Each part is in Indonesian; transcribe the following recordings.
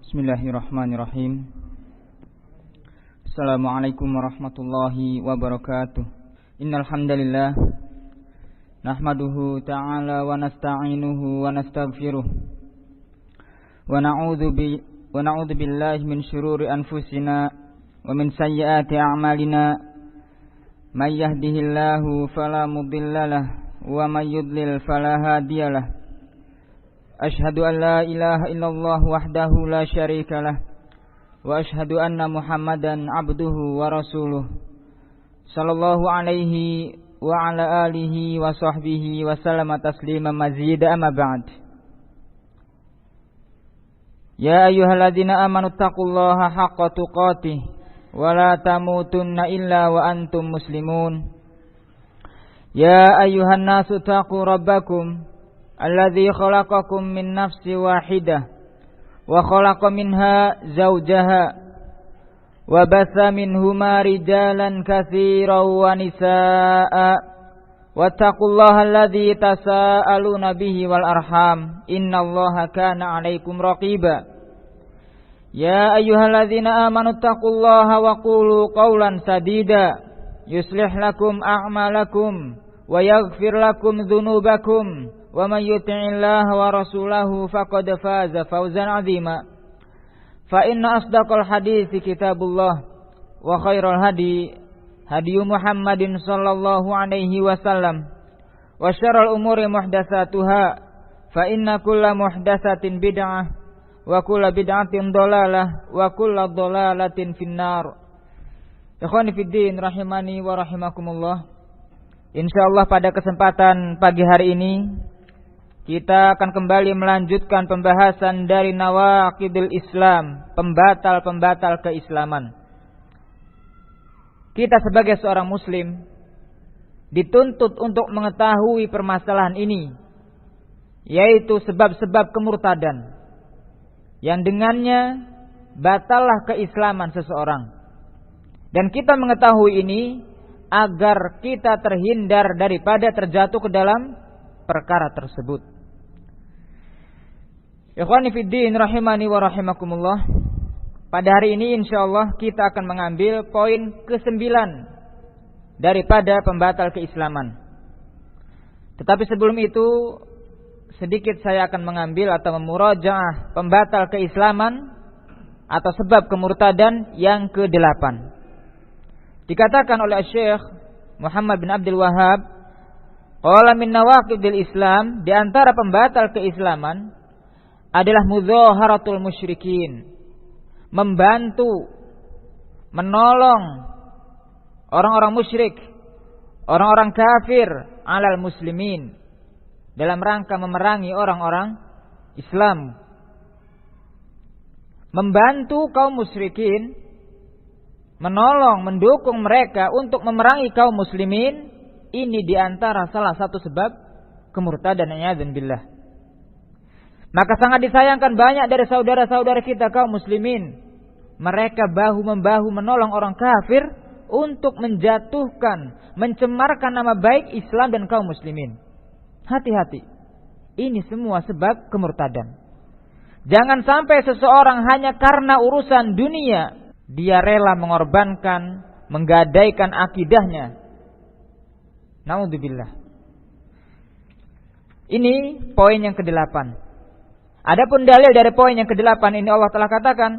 Bismillahirrahmanirrahim. Assalamualaikum warahmatullahi wabarakatuh. Innal hamdalillah nahmaduhu ta'ala wa nasta'inuhu wa nastaghfiruh wa na'udzu billahi min shururi anfusina wa min sayyiati a'malina. May yahdihillahu fala mudhillalah wa may yudlil fala hadiyalah. Ashhadu an la ilaha illallah wahdahu la syarikalah wa ashhadu anna Muhammadan abduhu wa rasuluh sallallahu alaihi wa ala alihi wa sahbihi wa sallama taslima mazida amma ba'd. Ya ayyuhalladzina amanu taqullaha haqqa tuqatih wa la tamutunna illa wa antum muslimun. Ya ayyuhan nasu taqu rabbakum alladzi khalaqakum min nafsin wahidah wa khalaqa minha zawjaha wa batha minhuma rijalan katsiran wa nisaa'a wattaqullaha alladzi tasaaluna bihi wal arham innallaha kana 'alaikum raqiba. Ya ayyuhalladzina amanu taqullaha wa qulu qawlan sadida yuslih lakum a'malakum wa yaghfir lakum dzunubakum wa man yuti'illaha wa rasulahu faqad faza fawzan 'azima. Fa inna asdaqal hadithi kitabullah wa khairal hadi Muhammadin sallallahu alaihi wasallam wa syarrul umuri muhdatsatuha fa inna kulla muhdatsatin bid'ah wa kulla bid'atin dhalalah wa kulla dhalalatin finnar. Ikhwani fid din rahimani wa rahimakumullah. Insyaallah pada kesempatan pagi hari ini kita akan kembali melanjutkan pembahasan dari nawaqidul Islam, pembatal-pembatal keislaman. Kita sebagai seorang muslim dituntut untuk mengetahui permasalahan ini, yaitu sebab-sebab kemurtadan yang dengannya batallah keislaman seseorang. Dan kita mengetahui ini agar kita terhindar daripada terjatuh ke dalam perkara tersebut. Ikhwani fiddin rahimani wa rahimakumullah. Pada hari ini insyaallah kita akan mengambil poin ke-9 daripada pembatal keislaman. Tetapi sebelum itu sedikit saya akan mengambil atau memurajaah pembatal keislaman atau sebab kemurtadan yang ke-8. Dikatakan oleh Syekh Muhammad bin Abdul Wahhab, qala min nawaqidil Islam, di antara pembatal keislaman adalah mudhaharatul musyrikin, membantu, menolong orang-orang musyrik, orang-orang kafir alal muslimin, dalam rangka memerangi orang-orang Islam. Membantu kaum musyrikin, menolong, mendukung mereka untuk memerangi kaum muslimin, ini diantara salah satu sebab kemurtadan, na'udzun billah. Maka sangat disayangkan banyak dari saudara-saudara kita kaum muslimin, mereka bahu-membahu menolong orang kafir untuk menjatuhkan, mencemarkan nama baik Islam dan kaum muslimin. Hati-hati, ini semua sebab kemurtadan. Jangan sampai seseorang hanya karena urusan dunia dia rela mengorbankan, menggadaikan akidahnya. Naudzubillah. Ini poin yang ke-8. Adapun dalil dari poin yang ke-8 ini, Allah telah katakan,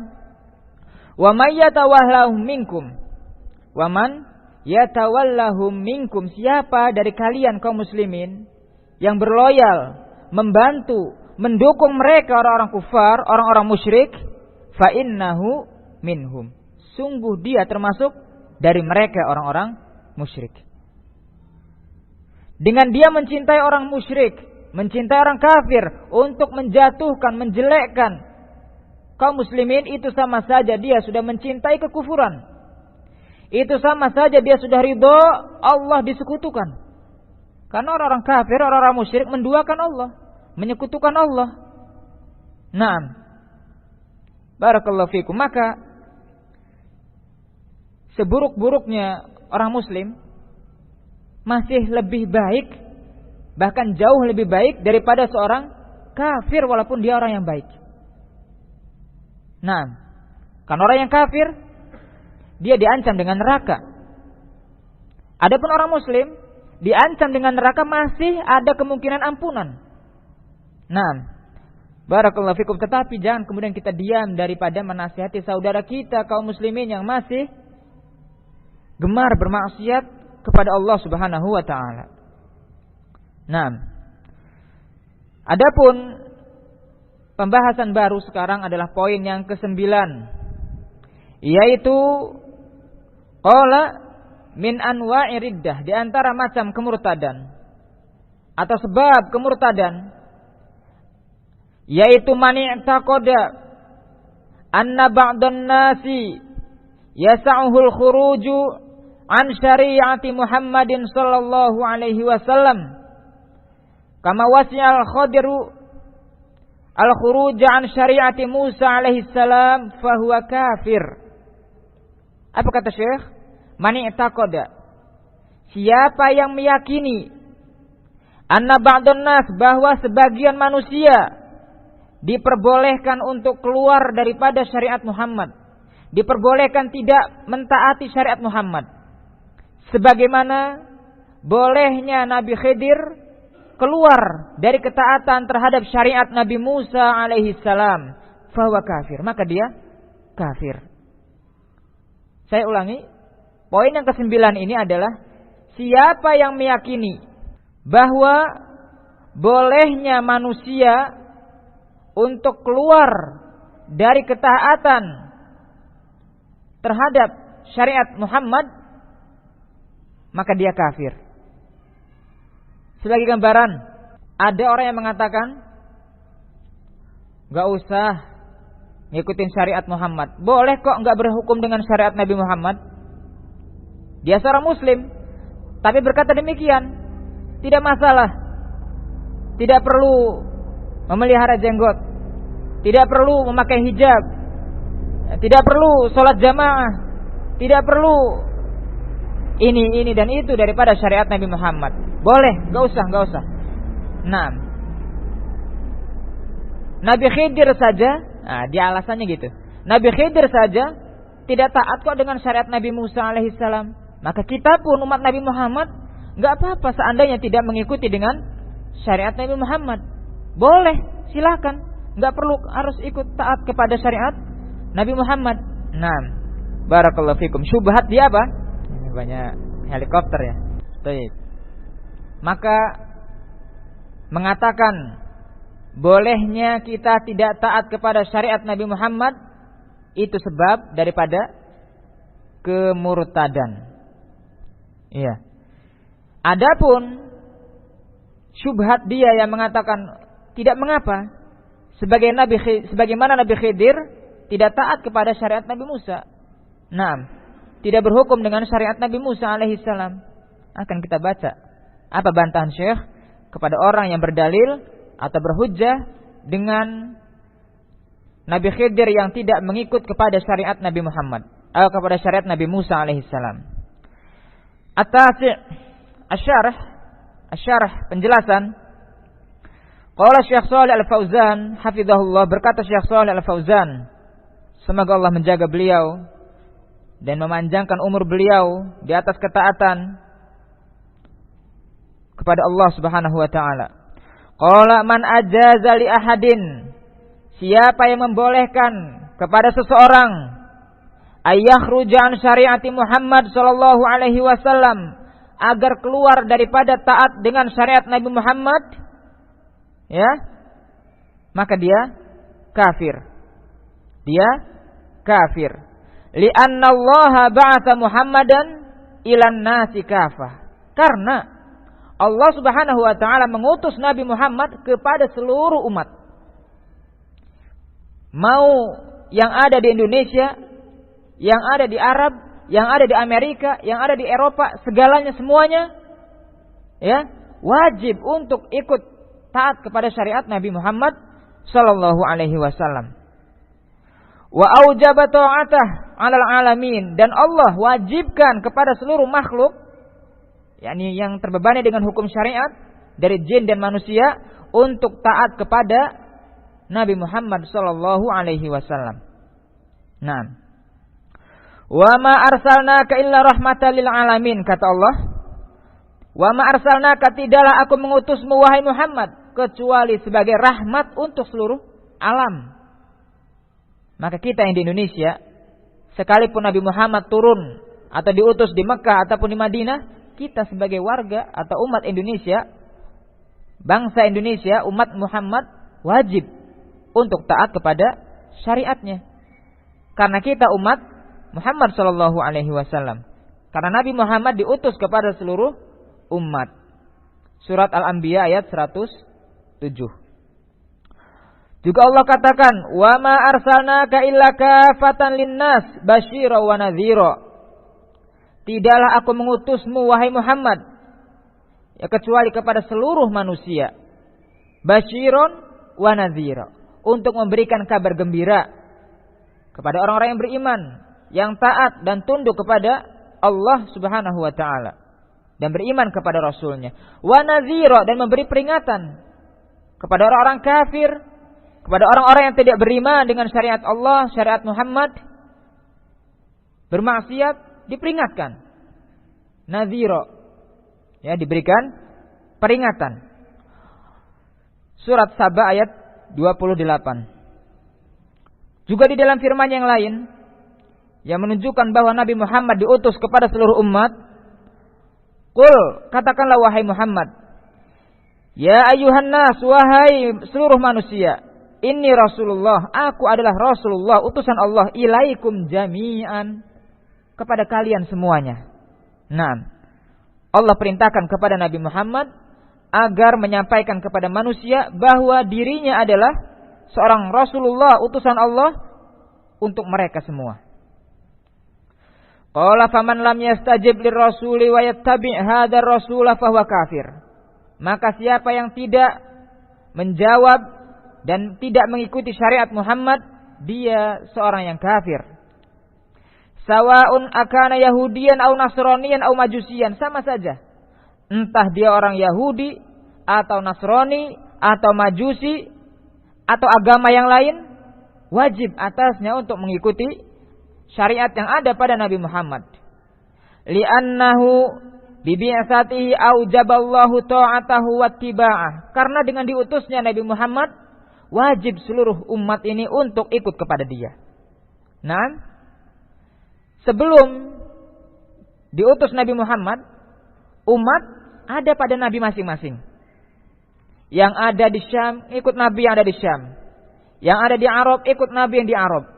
"Wa may yatawallahum minkum." Wa man yatawallahum minkum, siapa dari kalian kaum muslimin yang berloyal, membantu, mendukung mereka orang-orang kufar, orang-orang musyrik, fa innahu minhum. Sungguh dia termasuk dari mereka orang-orang musyrik. Dengan dia mencintai orang musyrik, mencintai orang kafir untuk menjatuhkan, menjelekkan kaum muslimin, itu sama saja dia sudah mencintai kekufuran. Itu sama saja dia sudah ridho Allah disekutukan. Karena orang-orang kafir, orang-orang musyrik menduakan Allah, menyekutukan Allah. Naam. Barakallahu fikum. Maka seburuk-buruknya orang muslim masih lebih baik, bahkan jauh lebih baik daripada seorang kafir walaupun dia orang yang baik. Nah, kan orang yang kafir dia diancam dengan neraka. Adapun orang muslim diancam dengan neraka masih ada kemungkinan ampunan. Nah, barakallahu fikum, tetapi jangan kemudian kita diam daripada menasihati saudara kita kaum muslimin yang masih gemar bermaksiat kepada Allah Subhanahu wa taala. Nah, adapun pembahasan baru sekarang adalah poin yang ke-9, yaitu qala min anwa'i riddah, di antara macam kemurtadan atau sebab kemurtadan, yaitu man i'taqada anna ba'dan nasi yas'uhul khuruju an syari'ati Muhammadin sallallahu alaihi wasallam kama wasi'al khadiru al-khuruj an syari'ati Musa alaihi salam fahuwa kafir. Apa kata Syekh? Man i'taqada, siapa yang meyakini anna ba'dan nas, bahwa sebagian manusia diperbolehkan untuk keluar daripada syariat Muhammad, diperbolehkan tidak mentaati syariat Muhammad, sebagaimana bolehnya Nabi Khidir keluar dari ketaatan terhadap syariat Nabi Musa alaihi salam, fahuwa kafir, maka dia kafir. Saya ulangi, poin yang ke-9 ini adalah siapa yang meyakini bahwa bolehnya manusia untuk keluar dari ketaatan terhadap syariat Muhammad, maka dia kafir. Sebagai gambaran, ada orang yang mengatakan gak usah ngikutin syariat Muhammad, boleh kok gak berhukum dengan syariat Nabi Muhammad. Dia seorang muslim, tapi berkata demikian, tidak masalah, tidak perlu memelihara jenggot, tidak perlu memakai hijab, tidak perlu sholat jamaah, tidak perlu ini dan itu daripada syariat Nabi Muhammad. Boleh, gak usah. Nah, Nabi Khidir saja, dia alasannya gitu, Nabi Khidir saja tidak taat kok dengan syariat Nabi Musa alaihissalam. Maka kita pun umat Nabi Muhammad gak apa-apa seandainya tidak mengikuti dengan syariat Nabi Muhammad. Boleh, silakan, gak perlu harus ikut taat kepada syariat Nabi Muhammad. Nah, barakallahu fikum. Syubhat dia apa? Ini banyak helikopter ya. Baik. Maka mengatakan bolehnya kita tidak taat kepada syariat Nabi Muhammad itu sebab daripada kemurtadan. Iya. Adapun syubhat dia yang mengatakan tidak mengapa, sebagaimana Nabi Khidir tidak taat kepada syariat Nabi Musa. Nah, tidak berhukum dengan syariat Nabi Musa alaihissalam. Akan kita baca apa bantahan Syekh kepada orang yang berdalil atau berhujjah dengan Nabi Khidir yang tidak mengikut kepada syariat Nabi Muhammad atau kepada syariat Nabi Musa alaihissalam. At-tasi' asyarah penjelasan. Qala Syekh Shalih Al-Fauzan hafizahullah, berkata Syekh Shalih Al-Fauzan, semoga Allah menjaga beliau dan memanjangkan umur beliau di atas ketaatan kepada Allah Subhanahu wa taala. Qala man ajaza li ahadin, siapa yang membolehkan kepada seseorang ayakhruja an syariati Muhammad sallallahu alaihi wasallam, agar keluar daripada taat dengan syariat Nabi Muhammad, ya, maka dia kafir. Dia kafir. Li'anna Allah ba'atha Muhammadan ilan nasi kafah. Karena Allah Subhanahu wa taala mengutus Nabi Muhammad kepada seluruh umat. Mau yang ada di Indonesia, yang ada di Arab, yang ada di Amerika, yang ada di Eropa, segalanya semuanya ya, wajib untuk ikut taat kepada syariat Nabi Muhammad sallallahu alaihi wasallam. Wa aujaba ta'atah 'alal alamin, dan Allah wajibkan kepada seluruh makhluk, yakni yang terbebani dengan hukum syariat dari jin dan manusia, untuk taat kepada Nabi Muhammad sallallahu alaihi wasallam. Nah, wa ma arsalnaka illa rahmatan lil alamin, kata Allah. Wa ma arsalnaka, tidaklah aku mengutusmu wahai Muhammad kecuali sebagai rahmat untuk seluruh alam. Maka kita yang di Indonesia, sekalipun Nabi Muhammad turun atau diutus di Mekah ataupun di Madinah, kita sebagai warga atau umat Indonesia, bangsa Indonesia, umat Muhammad, wajib untuk taat kepada syariatnya. Karena kita umat Muhammad sallallahu alaihi wasallam. Karena Nabi Muhammad diutus kepada seluruh umat. Surat Al-Anbiya ayat 107. Juga Allah katakan, "Wa ma arsalnaka illa kafatan linnas basyira wa nadhira." Tidaklah aku mengutusmu wahai Muhammad kecuali kepada seluruh manusia. Basyiron wa nadhira, untuk memberikan kabar gembira kepada orang-orang yang beriman, yang taat dan tunduk kepada Allah Subhanahu wa taala dan beriman kepada Rasulnya. Wa nadhira, dan memberi peringatan kepada orang-orang kafir, kepada orang-orang yang tidak beriman dengan syariat Allah, syariat Muhammad, bermaksiat, diperingatkan. Nadhira, ya, diberikan peringatan. Surat Saba ayat 28. Juga di dalam firman yang lain yang menunjukkan bahwa Nabi Muhammad diutus kepada seluruh umat, qul, katakanlah wahai Muhammad, ya ayyuhan nas, wahai seluruh manusia, inni Rasulullah, aku adalah Rasulullah, utusan Allah, ilaikum jami'an, kepada kalian semuanya. Nah, Allah perintahkan kepada Nabi Muhammad agar menyampaikan kepada manusia bahwa dirinya adalah seorang Rasulullah, utusan Allah untuk mereka semua. Qala faman lam yastajib lirrasuli wa yattabi' hadzal rasula fahuwa kafir. Maka siapa yang tidak menjawab dan tidak mengikuti syariat Muhammad, dia seorang yang kafir. Sawaun akana yahudiyan au nasraniyan au majusiyan, sama saja. Entah dia orang Yahudi atau Nasrani atau Majusi atau agama yang lain, wajib atasnya untuk mengikuti syariat yang ada pada Nabi Muhammad. Li'annahu bibi'asatihi aujaballahu ta'atahu wattiba'ah. Karena dengan diutusnya Nabi Muhammad, wajib seluruh umat ini untuk ikut kepada dia. Nah, sebelum diutus Nabi Muhammad, umat ada pada nabi masing-masing. Yang ada di Syam ikut nabi yang ada di Syam, yang ada di Arab ikut nabi yang di Arab.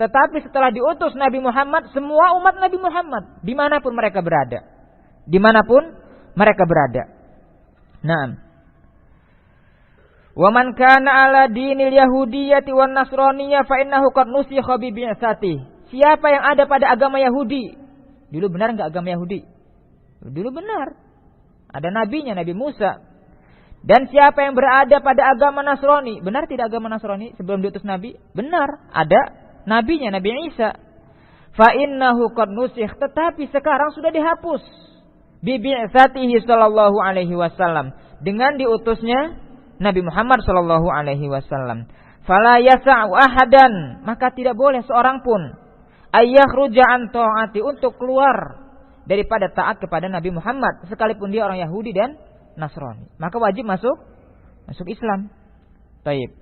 Tetapi setelah diutus Nabi Muhammad, semua umat Nabi Muhammad, dimanapun mereka berada, Nah, wa man kana ala dinil yahudiyyati wan nasraniyah fa innahu qad nusikha bi bi'sati. Siapa yang ada pada agama Yahudi, dulu benar enggak agama Yahudi? Dulu benar. Ada nabinya, Nabi Musa. Dan siapa yang berada pada agama Nasrani, benar tidak agama Nasrani sebelum diutus nabi? Benar, ada nabinya, Nabi Isa. Fa innahu qad nusikh, tetapi sekarang sudah dihapus. Bi bi'satihi sallallahu alaihi wasallam, dengan diutusnya Nabi Muhammad sallallahu alaihi wasallam. Fala yas'u ahadan, maka tidak boleh seorang pun ayakhruja an ta'ati, untuk keluar daripada taat kepada Nabi Muhammad, sekalipun dia orang Yahudi dan Nasrani. Maka wajib masuk Islam. Baik.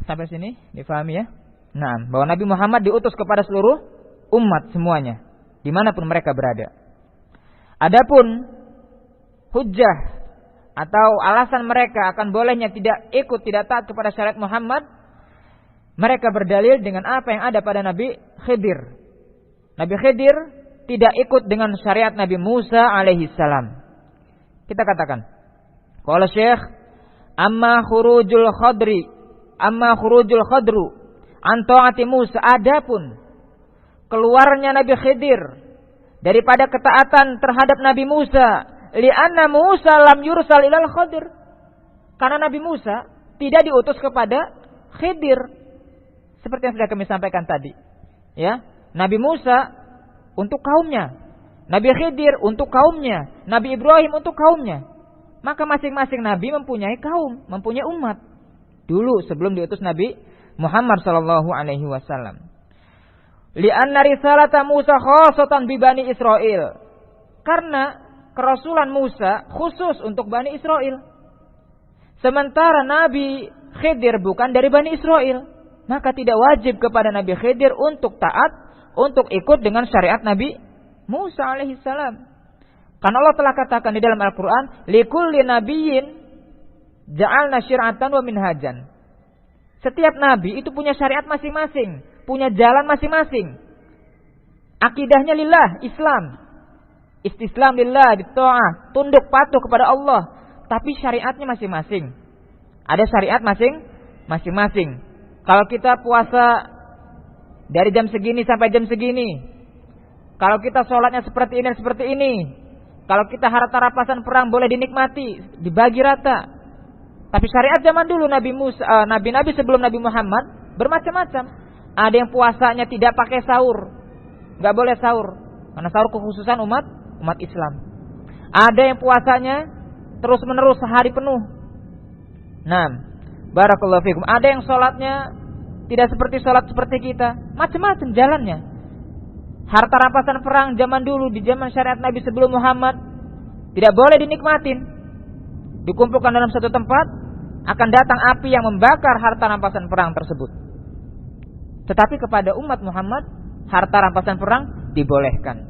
Sampai sini difahami ya? Nah, bahwa Nabi Muhammad diutus kepada seluruh umat semuanya, dimanapun mereka berada. Adapun hujjah atau alasan mereka akan bolehnya tidak taat kepada syariat Muhammad, mereka berdalil dengan apa yang ada pada Nabi Khidir. Nabi Khidir tidak ikut dengan syariat Nabi Musa alaihi salam. Kita katakan, qala Syekh, amma khurujul khadru an ta'ati Musa, adapun keluarnya Nabi Khidir daripada ketaatan terhadap Nabi Musa, li'anna Musa lam yursal ilal Khadir, karena Nabi Musa tidak diutus kepada Khidir, seperti yang sudah kami sampaikan tadi. Ya, Nabi Musa untuk kaumnya, Nabi Khidir untuk kaumnya, Nabi Ibrahim untuk kaumnya. Maka masing-masing nabi mempunyai kaum, mempunyai umat. Dulu sebelum diutus Nabi Muhammad sallallahu alaihi wasallam. Li'anna risalata Musa khassatan bi Bani Israil. Karena kerasulan Musa khusus untuk Bani Israil. Sementara Nabi Khidir bukan dari Bani Israil, maka tidak wajib kepada Nabi Khidir untuk taat, untuk ikut dengan syariat Nabi Musa alaihi salam. Karena Allah telah katakan di dalam Al-Quran, likulli nabiyyin ja'alna syir'atan wa minhajan. Setiap nabi itu punya syariat masing-masing, punya jalan masing-masing. Akidahnya lillah, Islam. Istislam lillah, bitta'ah, tunduk patuh kepada Allah. Tapi syariatnya masing-masing. Ada syariat masing-masing. Kalau kita puasa dari jam segini sampai jam segini. Kalau kita sholatnya seperti ini dan seperti ini. Kalau kita harta rampasan perang boleh dinikmati, dibagi rata. Tapi syariat zaman dulu nabi-nabi sebelum Nabi Muhammad bermacam-macam. Ada yang puasanya tidak pakai sahur, nggak boleh sahur, karena sahur kekhususan umat Islam. Ada yang puasanya terus menerus sehari penuh. Nah, barakallahu fikum. Ada yang sholatnya tidak seperti sholat seperti kita, macam-macam jalannya. Harta rampasan perang zaman dulu di zaman syariat Nabi sebelum Muhammad tidak boleh dinikmatin. Dikumpulkan dalam satu tempat, akan datang api yang membakar harta rampasan perang tersebut. Tetapi kepada umat Muhammad, harta rampasan perang dibolehkan.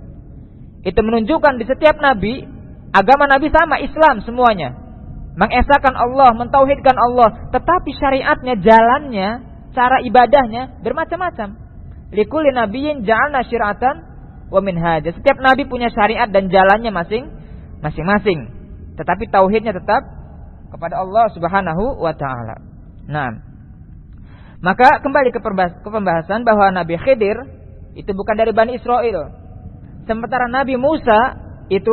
Itu menunjukkan di setiap nabi, agama nabi sama, Islam semuanya. Mengesahkan Allah, mentauhidkan Allah. Tetapi syariatnya, jalannya, cara ibadahnya bermacam-macam. Likulli nabiyyin ja'alna syir'atan wa minhaja. Setiap nabi punya syariat dan jalannya masing-masing. Tetapi tauhidnya tetap kepada Allah Subhanahu wa taala. Nah, maka kembali ke pembahasan bahwa Nabi Khidir itu bukan dari Bani Israil. Sementara Nabi Musa itu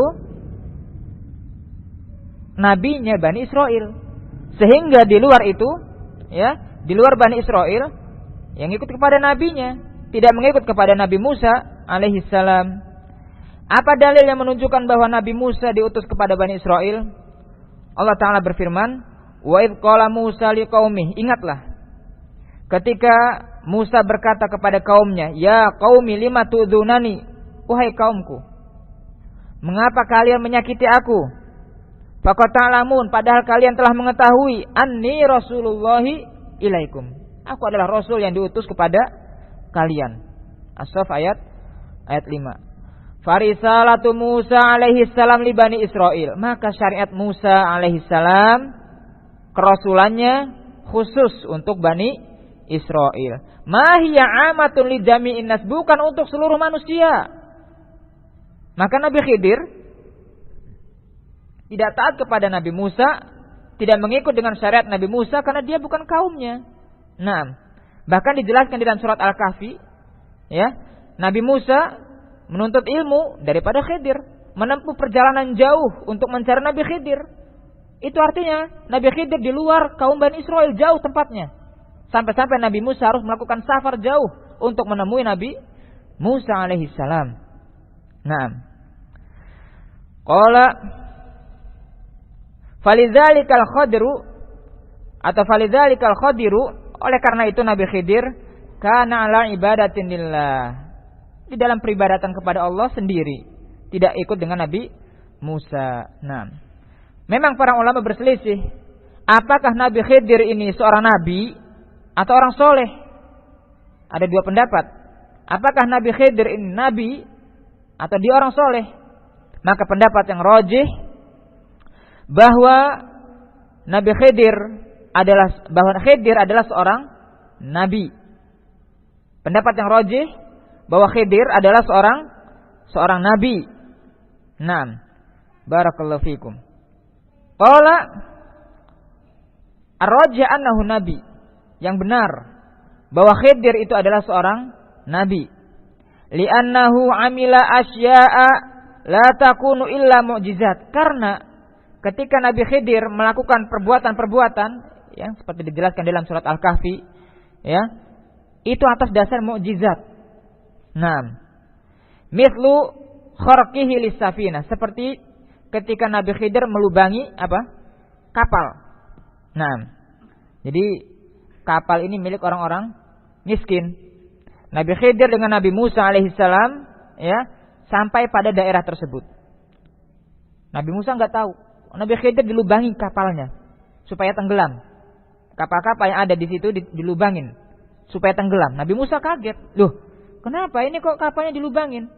nabinya Bani Israil. Sehingga di luar itu, ya, di luar Bani Israil yang ikut kepada nabinya, tidak mengikut kepada Nabi Musa alaihi salam. Apa dalil yang menunjukkan bahwa Nabi Musa diutus kepada Bani Israil? Allah Ta'ala berfirman, wa idh qala Musa liqaumih. Ingatlah ketika Musa berkata kepada kaumnya, ya qaumi lima tu'dzunani, wahai kaumku, mengapa kalian menyakiti aku? Faqad ta'lamun, padahal kalian telah mengetahui, anni rasulullahi ilaikum, aku adalah rasul yang diutus kepada kalian. As-Saff ayat 5. Farisalatu Musa alaihi salam li Bani Israil. Maka syariat Musa alaihi salam, kerasulannya khusus untuk Bani Israil. Ma hiya amatun li jami'in nas, bukan untuk seluruh manusia. Maka Nabi Khidir tidak taat kepada Nabi Musa, tidak mengikut dengan syariat Nabi Musa karena dia bukan kaumnya. Nah, bahkan dijelaskan di dalam surat Al-Kahfi, ya, Nabi Musa menuntut ilmu daripada Khidir, menempuh perjalanan jauh untuk mencari Nabi Khidir. Itu artinya Nabi Khidir di luar kaum Bani Israil, jauh tempatnya. Sampai-sampai Nabi Musa harus melakukan safar jauh untuk menemui Nabi Musa alaihi salam. Nah, qala falidzalikal khadiru atau falidzalikal khadiru, oleh karena itu Nabi Khidir kana ala ibadatin lillah, di dalam peribadatan kepada Allah sendiri, tidak ikut dengan Nabi Musa. Nah, memang para ulama berselisih, apakah Nabi Khidir ini seorang nabi atau orang soleh? Ada dua pendapat. Apakah Nabi Khidir ini nabi atau dia orang soleh? Maka pendapat yang rajih bahwa Khidir adalah seorang nabi. Pendapat yang rajih bahwa Khidir adalah seorang nabi. Naam. Barakallahu fikum. Qala ar-rajih annahu nabi. Yang benar bahwa Khidir itu adalah seorang nabi. Li'annahu amila asya'a la takunu illa mu'jizat. Karena ketika Nabi Khidir melakukan perbuatan-perbuatan yang seperti dijelaskan dalam surat Al-Kahfi, ya, itu atas dasar mukjizat. Nah, mithlu kharqihi lis-safinah, seperti ketika Nabi Khidir melubangi kapal. Nah, jadi kapal ini milik orang-orang miskin. Nabi Khidir dengan Nabi Musa alaihissalam ya sampai pada daerah tersebut. Nabi Musa nggak tahu. Nabi Khidir dilubangi kapalnya supaya tenggelam. Kapal-kapal yang ada di situ dilubangin supaya tenggelam. Nabi Musa kaget. Loh, kenapa ini kok kapalnya dilubangin?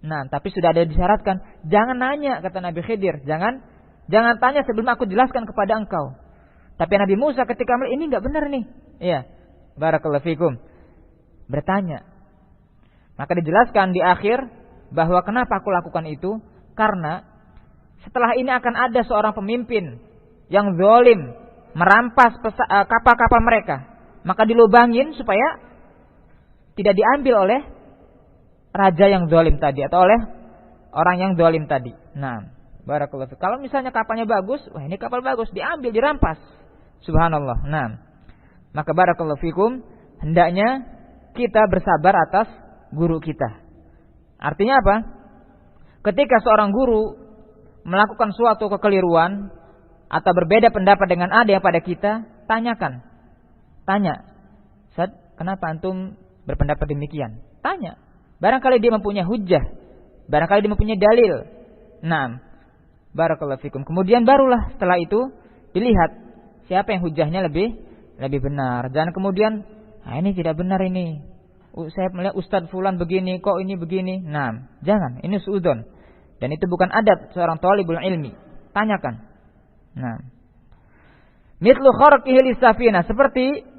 Nah, tapi sudah ada disyaratkan, jangan nanya, kata Nabi Khidir, jangan tanya sebelum aku jelaskan kepada engkau. Tapi Nabi Musa ketika melihat ini nggak benar nih. Iya. Barakallahu fikum. Bertanya. Maka dijelaskan di akhir bahwa kenapa aku lakukan itu? Karena setelah ini akan ada seorang pemimpin yang zalim merampas kapal-kapal mereka. Maka dilubangin supaya tidak diambil oleh raja yang zalim tadi atau oleh orang yang zalim tadi. Nah, barakallahu fikum. Kalau misalnya kapalnya bagus, wah ini kapal bagus, diambil, dirampas. Subhanallah. Nah, maka barakallahu fikum, hendaknya kita bersabar atas guru kita. Artinya apa? Ketika seorang guru melakukan suatu kekeliruan atau berbeda pendapat dengan ada yang pada kita, tanyakan. Tanya, Ustaz, kenapa antum berpendapat demikian? Tanya. Barangkali dia mempunyai hujjah, barangkali dia mempunyai dalil. Nah, barakallahu fikum. Kemudian barulah setelah itu dilihat siapa yang hujjahnya lebih benar. Jangan kemudian, ini tidak benar ini. Saya melihat Ustadz fulan begini, kok ini begini. Nah, jangan, ini suudzon. Dan itu bukan adab seorang thalibul ilmi. Tanyakan. Nah, mithlu kharqihi lisafina, seperti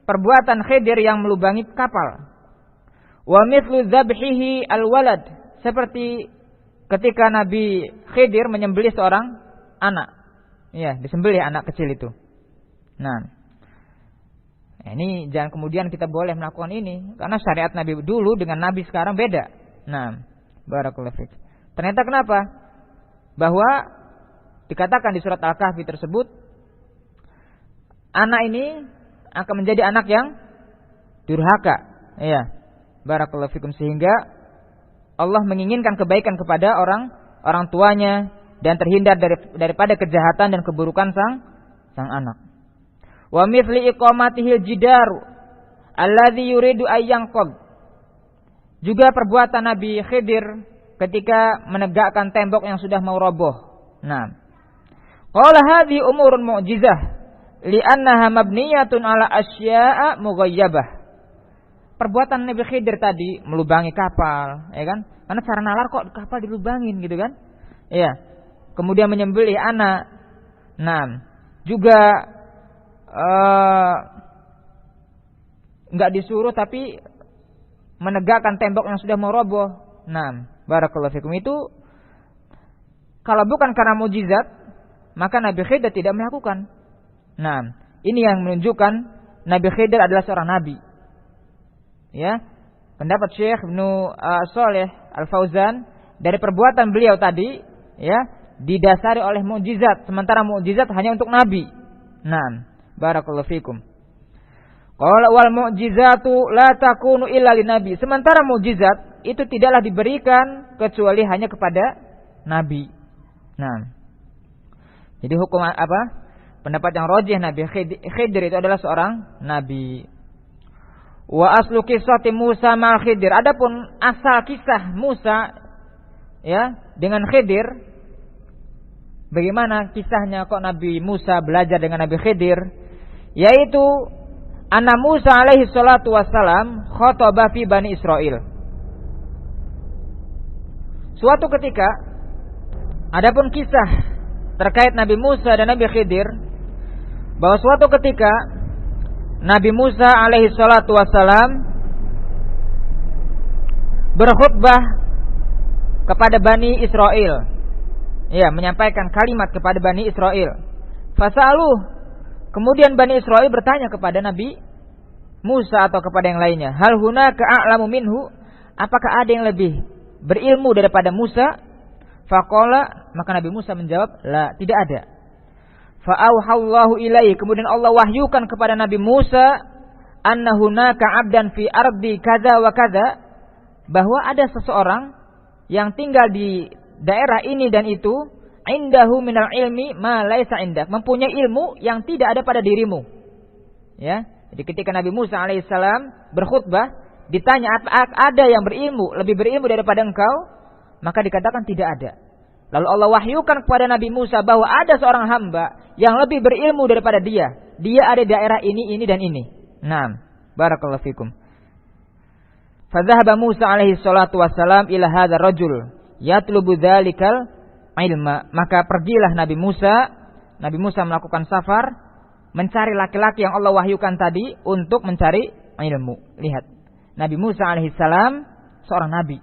perbuatan Khidir yang melubangi kapal. Wa mithlu dzabhihi alwalad, seperti ketika Nabi Khidir menyembelih seorang anak. Ya, disembelih anak kecil itu. Nah, ini jangan kemudian kita boleh melakukan ini, karena syariat Nabi dulu dengan Nabi sekarang beda. Nah, barakallahu fiik. Ternyata kenapa? Bahwa dikatakan di surat Al-Kahfi tersebut, anak ini akan menjadi anak yang durhaka. Ya, barakallahu fiikum, sehingga Allah menginginkan kebaikan kepada orang tuanya dan terhindar daripada kejahatan dan keburukan sang anak. Wa mithli iqamatihil jidaru alladzi yuridu ayyanqad. Juga perbuatan Nabi Khidir ketika menegakkan tembok yang sudah mau roboh. Nah, qala hadhi umurun mu'jizah li'annaha mabniyatun ala asya'a mughayyabah. Perbuatan Nabi Khidir tadi melubangi kapal, ya kan? Karena cara nalar kok kapal dilubangin gitu kan? Iya. Kemudian menyembelih anak. Nah, juga enggak disuruh tapi menegakkan tembok yang sudah mau roboh. Nah, barakallahu fikum, itu kalau bukan karena mukjizat, maka Nabi Khidir tidak melakukan. Nah, ini yang menunjukkan Nabi Khidir adalah seorang nabi. Ya, pendapat Syekh Ibnu Shalih Al-Fauzan, dari perbuatan beliau tadi, ya, didasari oleh mukjizat, sementara mukjizat hanya untuk nabi. Nah, barakallahu fikum. Qala wal mu'jizatu la takunu illa linabi. Sementara mukjizat itu tidaklah diberikan kecuali hanya kepada nabi. Nah, jadi hukum apa? Pendapat yang rajih Nabi Khidir itu adalah seorang nabi. Wa aslu qissati Musa ma'al Khidir. Adapun asal kisah Musa ya dengan Khidir, bagaimana kisahnya kok Nabi Musa belajar dengan Nabi Khidir? Yaitu anna Musa alaihi salatu wassalam khotaba fi Bani Israel. Suatu ketika, adapun kisah terkait Nabi Musa dan Nabi Khidir, bahwa suatu ketika Nabi Musa alaihi salatu wassalam berkhutbah kepada Bani Israel. Ya, menyampaikan kalimat kepada Bani Israel. Fasaluh. Kemudian Bani Israel bertanya kepada Nabi Musa atau kepada yang lainnya, hal hunaka a'lamu minhu? Apakah ada yang lebih berilmu daripada Musa? Faqala, maka Nabi Musa menjawab, la, tidak ada. Fa'auhallahu ilaihi, kemudian Allah wahyukan kepada Nabi Musa, anna hunaka 'abdan fi ardi kadza wa kadza, bahwa ada seseorang yang tinggal di daerah ini dan itu, indahu minal ilmi ma laisa indak, mempunyai ilmu yang tidak ada pada dirimu. Ya, jadi ketika Nabi Musa alaihissalam berkhutbah, ditanya ada yang lebih berilmu daripada engkau? Maka dikatakan tidak ada. Lalu Allah wahyukan kepada Nabi Musa bahwa ada seorang hamba yang lebih berilmu daripada dia. Dia ada di daerah ini dan ini. Naam, barakallahu fikum. Fadzahaba Musa alaihi salatu wassalam ila hadzal rajul yatlubu dzalikal ilma. Maka pergilah Nabi Musa melakukan safar mencari laki-laki yang Allah wahyukan tadi untuk mencari ilmu. Lihat, Nabi Musa alaihissalam seorang nabi,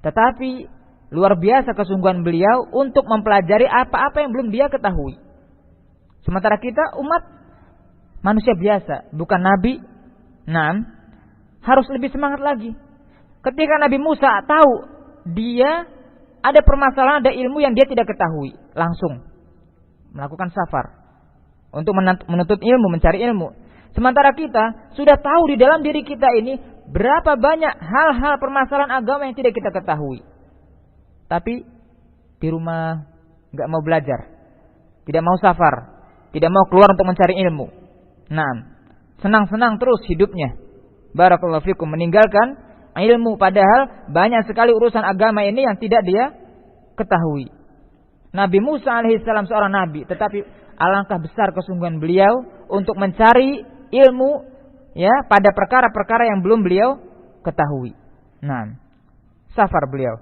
tetapi luar biasa kesungguhan beliau untuk mempelajari apa-apa yang belum dia ketahui. Sementara kita umat manusia biasa, bukan nabi. Naam, harus lebih semangat lagi. Ketika Nabi Musa tahu dia ada permasalahan, ada ilmu yang dia tidak ketahui, langsung melakukan safar untuk menuntut ilmu, mencari ilmu. Sementara kita sudah tahu di dalam diri kita ini berapa banyak hal-hal permasalahan agama yang tidak kita ketahui. Tapi di rumah nggak mau belajar, tidak mau safar, tidak mau keluar untuk mencari ilmu. Nah, senang-senang terus hidupnya. Barakallahu fikum, meninggalkan ilmu, padahal banyak sekali urusan agama ini yang tidak dia ketahui. Nabi Musa alaihissalam seorang nabi, tetapi alangkah besar kesungguhan beliau untuk mencari ilmu ya pada perkara-perkara yang belum beliau ketahui. Nah, safar beliau.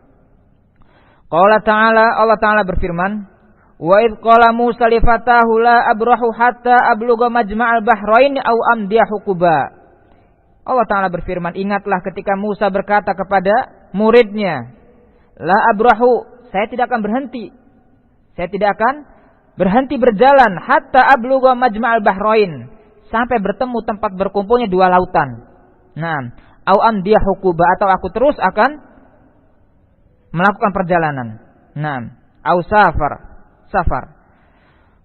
Allah Ta'ala berfirman, "Wa idh qala Musa li fatahu la abrahu hatta ablugha majma'al bahrain aw amdiya huquba." Allah Ta'ala berfirman, ingatlah ketika Musa berkata kepada muridnya, "La abrahu, saya tidak akan berhenti. Saya tidak akan berhenti berjalan hatta ablugha majma'al bahrain, sampai bertemu tempat berkumpulnya dua lautan. Nah, au amdiya huquba, atau aku terus akan melakukan perjalanan. Nah, au safar.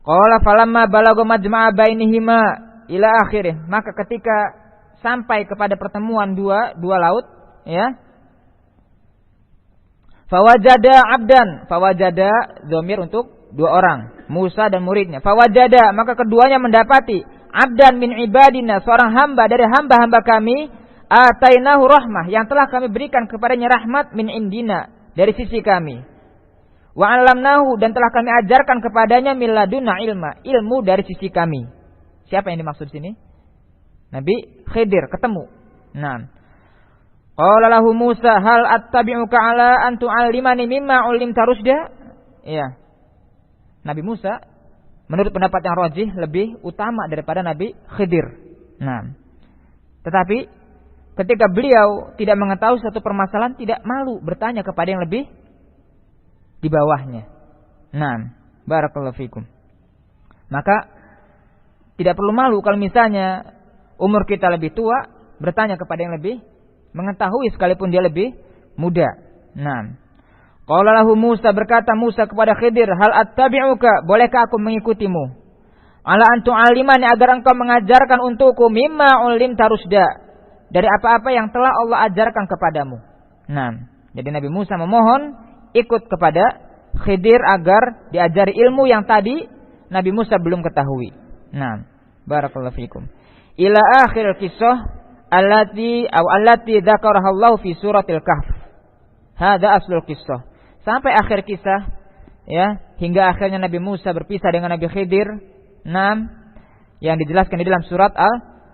Qala falamma balagha majma'a bainihima ila akhirih, maka ketika sampai kepada pertemuan dua laut, ya. Fawajada dhamir untuk dua orang, Musa dan muridnya. Fawajada, maka keduanya mendapati abdan min ibadina, seorang hamba dari hamba-hamba kami, atainahu rahmah, yang telah kami berikan kepadanya rahmat min indina, dari sisi kami. Wa 'allamnahu, dan telah kami ajarkan kepadanya min ladunna ilma, ilmu dari sisi kami. Siapa yang dimaksud sini? Nabi Khidir ketemu. Nah, qala lahu Musa hal attabi'uka 'ala an tu'allimani mimma 'ullimta rusyda? Ya. Nabi Musa menurut pendapat yang rajih lebih utama daripada Nabi Khidir. Nah, tetapi ketika beliau tidak mengetahui satu permasalahan, tidak malu bertanya kepada yang lebih di bawahnya. Nah, barakallahu fikum. Maka tidak perlu malu kalau misalnya umur kita lebih tua, bertanya kepada yang lebih mengetahui sekalipun dia lebih muda. Nah, qala lahu Musa, berkata Musa kepada Khidir, hal attabi'uka, bolehkah aku mengikutimu? Ala an tu'allimani, agar engkau mengajarkan untukku mimma 'ullimta rusyda, dari apa-apa yang telah Allah ajarkan kepadamu. Nah, jadi Nabi Musa memohon ikut kepada Khidir agar diajari ilmu yang tadi Nabi Musa belum ketahui. Nah, barakallahu fikum. Ila akhir kisah allati dzakaraha Allah fi suratil Kahf. Hada aslul kisah. Sampai akhir kisah, ya, hingga akhirnya Nabi Musa berpisah dengan Nabi Khidir. 6 yang dijelaskan di dalam surat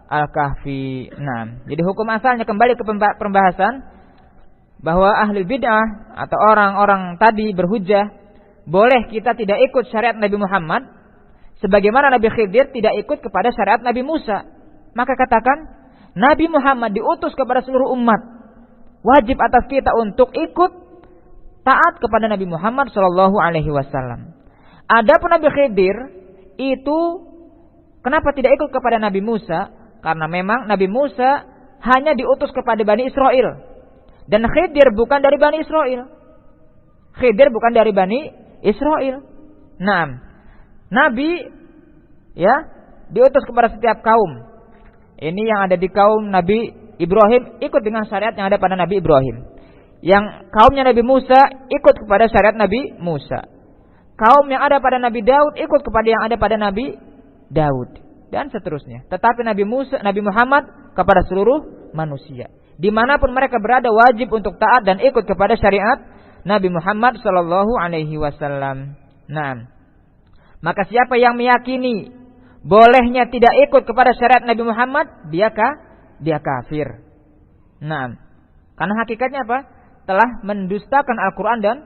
Al-Kahfi. 6. Jadi hukum asalnya kembali ke pembahasan bahwa ahli bid'ah atau orang-orang tadi berhujah, boleh kita tidak ikut syariat Nabi Muhammad sebagaimana Nabi Khidir tidak ikut kepada syariat Nabi Musa. Maka katakan, Nabi Muhammad diutus kepada seluruh umat. Wajib atas kita untuk ikut taat kepada Nabi Muhammad sallallahu alaihi wasallam. Adapun Nabi Khidir itu kenapa tidak ikut kepada Nabi Musa? Karena memang Nabi Musa hanya diutus kepada Bani Israel. Dan Khidir bukan dari Bani Israel. Khidir bukan dari Bani Israel. Nah, Nabi ya diutus kepada setiap kaum. Ini yang ada di kaum Nabi Ibrahim ikut dengan syariat yang ada pada Nabi Ibrahim. Yang kaumnya Nabi Musa ikut kepada syariat Nabi Musa. Kaum yang ada pada Nabi Daud ikut kepada yang ada pada Nabi Daud. dan seterusnya. Tetapi Nabi Muhammad kepada seluruh manusia. Dimanapun mereka berada wajib untuk taat dan ikut kepada syariat Nabi Muhammad sallallahu alaihi wasallam. Nah, maka siapa yang meyakini bolehnya tidak ikut kepada syariat Nabi Muhammad, dia kafir. Nah, karena hakikatnya apa? Telah mendustakan Al-Quran dan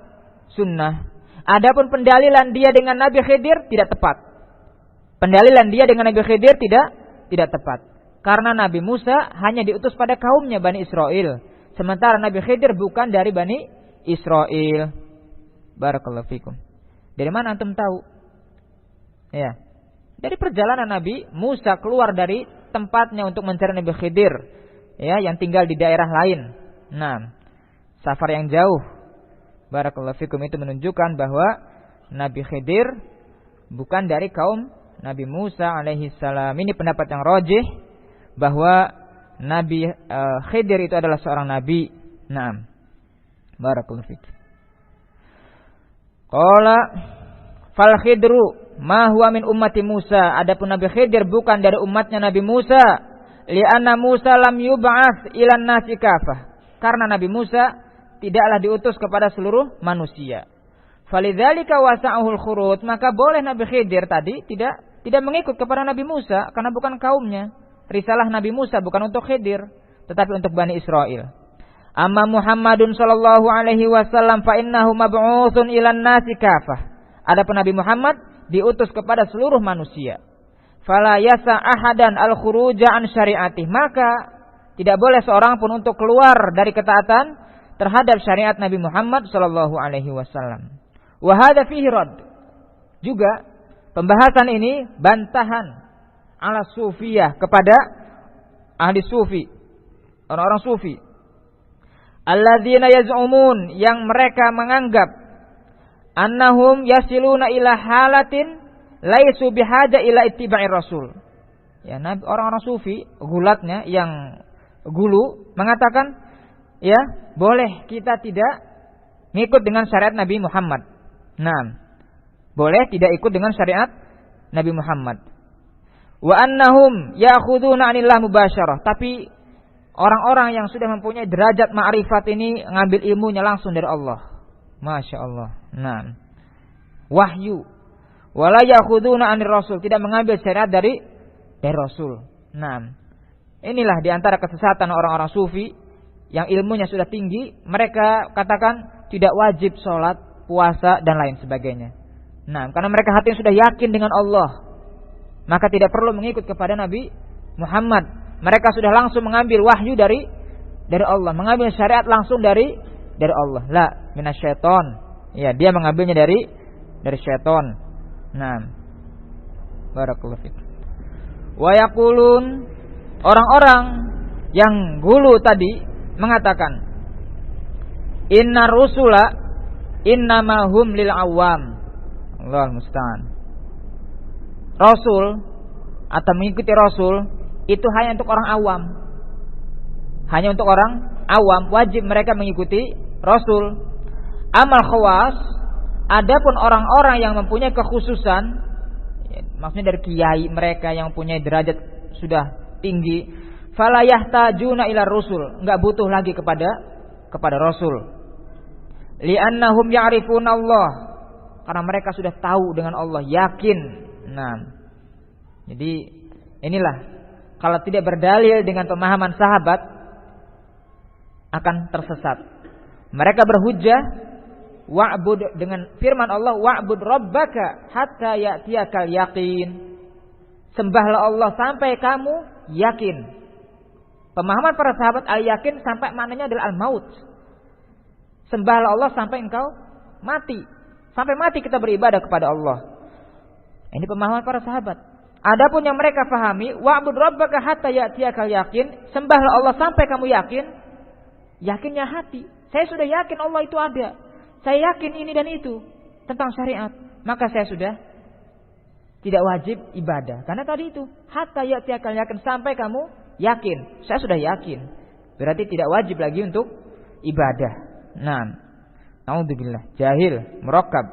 Sunnah. Adapun pendalilan dia dengan Nabi Khidir tidak tepat. Pendalilan dia dengan Nabi Khidir tidak tepat. Karena Nabi Musa hanya diutus pada kaumnya Bani Israel. Sementara Nabi Khidir bukan dari Bani Israel. Barakallahu fikum. Dari mana antum tahu? Ya. Dari perjalanan Nabi Musa keluar dari tempatnya untuk mencari Nabi Khidir, ya, yang tinggal di daerah lain. Nah, safar yang jauh. Barakallahu fikum, itu menunjukkan bahwa Nabi Khidir bukan dari kaum Nabi Musa alaihi salam. Ini pendapat yang rajih bahwa Nabi Khidir itu adalah seorang nabi. Nah, barakallahu fikum. Qala fal Khidru ma huwa min ummati Musa. Adapun Nabi Khidir bukan dari umatnya Nabi Musa. Li'anna Musa lam yub'ats ilan nasi kafah. Karena Nabi Musa tidaklah diutus kepada seluruh manusia. Falidzalika wasa'ahul khurut, maka boleh Nabi Khidir tadi tidak mengikut kepada Nabi Musa karena bukan kaumnya. Risalah Nabi Musa bukan untuk Khidir, tetapi untuk Bani Israel. Amma Muhammadun sallallahu alaihi wasallam fa innahu mab'utsun ilan nasi kafah. Adapun Nabi Muhammad diutus kepada seluruh manusia. Fala yasa ahadan al-khuruja an syariatih, maka tidak boleh seorang pun untuk keluar dari ketaatan terhadap syariat Nabi Muhammad sallallahu alaihi wasallam. Wa hadza fihi rad. Juga pembahasan ini bantahan ala sufiyah kepada ahli sufi, orang-orang sufi. Alladzina yaz'umun, yang mereka menganggap annahum yasiluna ila halatin laisu bihaja ila ittiba'ir rasul. Ya, orang-orang sufi, gulatnya yang gulu mengatakan, ya, boleh kita tidak ngikut dengan syariat Nabi Muhammad. Nah, boleh tidak ikut dengan syariat Nabi Muhammad. Wa annahum ya'khuduna 'anillah mubasyarah. Tapi orang-orang yang sudah mempunyai derajat ma'rifat ini ngambil ilmunya langsung dari Allah. Masya Allah. Nah, wahyu. Wala ya'khuduna 'anir rasul, tidak mengambil syariat dari Rasul. Nah, inilah diantara kesesatan orang-orang sufi yang ilmunya sudah tinggi. Mereka katakan tidak wajib sholat, puasa dan lain sebagainya. Nah, karena mereka hatinya sudah yakin dengan Allah, maka tidak perlu mengikut kepada Nabi Muhammad. Mereka sudah langsung mengambil wahyu dari Allah, mengambil syariat langsung dari Allah. La minasyaiton. Ya, dia mengambilnya dari syaitan. Nah, barakallahu fiik. Wa yaqulun, orang-orang yang gulu tadi mengatakan, inna rusula innama hum lil awam. Allah musta'an. Rasul atau mengikuti Rasul itu hanya untuk orang awam. Hanya untuk orang awam, wajib mereka mengikuti Rasul. Amal khawas, adapun orang-orang yang mempunyai kekhususan, ya, maksudnya dari kiai mereka yang mempunyai derajat sudah tinggi, fala yahtajuna ila rusul, enggak butuh lagi kepada Rasul. Li'annahum ya'rifuna Allah, karena mereka sudah tahu dengan Allah, yakin. Nah, jadi inilah, kalau tidak berdalil dengan pemahaman sahabat akan tersesat. Mereka berhujjah wa'bud dengan firman Allah, wa'bud rabbaka hatta ya'tiyakal yaqin. Sembahlah Allah sampai kamu yakin. Pemahaman para sahabat al-yakin sampai maknanya adalah al-maut. Sembahlah Allah sampai engkau mati. Sampai mati kita beribadah kepada Allah. Ini pemahaman para sahabat. Adapun yang mereka fahami, wa'bud rabbaka hatta ya'tiyakal yaqin, sembahlah Allah sampai kamu yakin. Yakinnya hati. Saya sudah yakin Allah itu ada. Saya yakin ini dan itu tentang syariat. Maka saya sudah tidak wajib ibadah. Karena tadi itu, hatta ya'tiyakal yaqin, sampai kamu yakin. Saya sudah yakin. Berarti tidak wajib lagi untuk ibadah. Nah, naudzubillah, jahil, murakkab.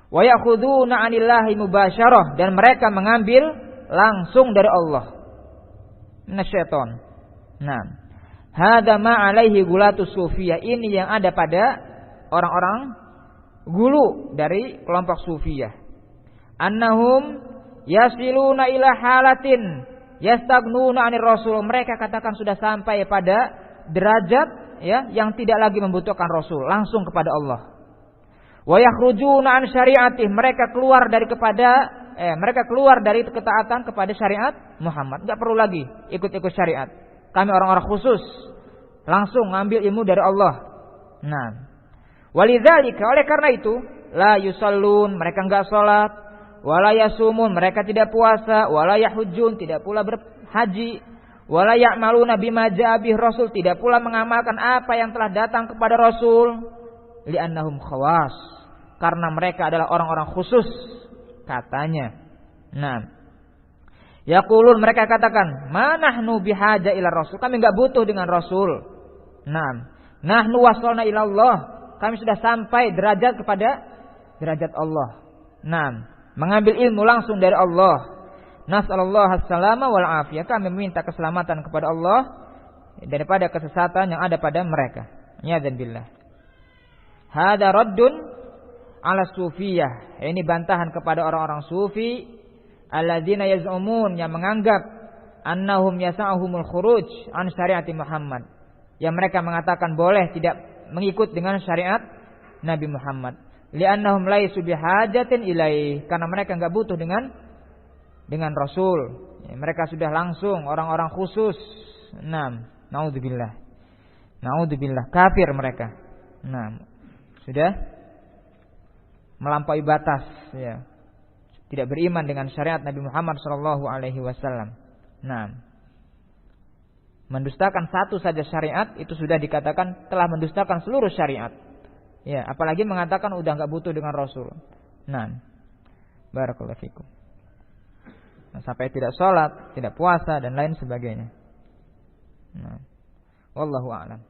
Wa ya'khuduna 'anillahi mubasyarah, dan mereka mengambil langsung dari Allah. Minasyaiton. Nah, hada ma alaihi gulatus sufiyah. Ini yang ada pada orang-orang gulu dari kelompok sufiyah. Annahum yasiluna ila halatin yastagnuna 'anir rasul. Mereka katakan sudah sampai pada derajat ya yang tidak lagi membutuhkan rasul, langsung kepada Allah. Wa yakhrujuna 'an syariatih. Mereka keluar dari ketaatan kepada syariat Muhammad. Enggak perlu lagi ikut-ikut syariat. Kami orang-orang khusus, langsung ngambil ilmu dari Allah. Nah, walidzalika, oleh karena itu, la yusallun, mereka enggak salat, wala yasumun, mereka tidak puasa, wala yahujjun, tidak pula berhaji, wala ya'maluna bima ja'a bih rasul, tidak pula mengamalkan apa yang telah datang kepada Rasul, li'annahum khawas, karena mereka adalah orang-orang khusus, katanya. Nah, yaqulun, mereka katakan, ma nahnu bihaja ila rasul, kami enggak butuh dengan Rasul. Nah, nahnu wasalna ila Allah, kami sudah sampai derajat kepada derajat Allah. Nah, mengambil ilmu langsung dari Allah. Nas'alullah as-salama wal afiyah. Kami meminta keselamatan kepada Allah daripada kesesatan yang ada pada mereka. Ya'dzan billah. Hada raddun ala sufiyah. Ini bantahan kepada orang-orang sufi alladzina yaz'umun, yang menganggap annahum yasa'uhumul khuruj an syariati Muhammad. Yang mereka mengatakan boleh tidak mengikut dengan syariat Nabi Muhammad. Li'annahum laisu bihajatin ilaih, karena mereka enggak butuh dengan Rasul. Ya, mereka sudah langsung orang-orang khusus. Naudzubillah. Kafir mereka. Sudah melampaui batas ya. Tidak beriman dengan syariat Nabi Muhammad sallallahu alaihi wasallam. Mendustakan satu saja syariat itu sudah dikatakan telah mendustakan seluruh syariat. Ya, apalagi mengatakan udah enggak butuh dengan Rasul. Barakallahu fikum. Sampai tidak sholat, tidak puasa dan lain sebagainya. Wallahu a'lam.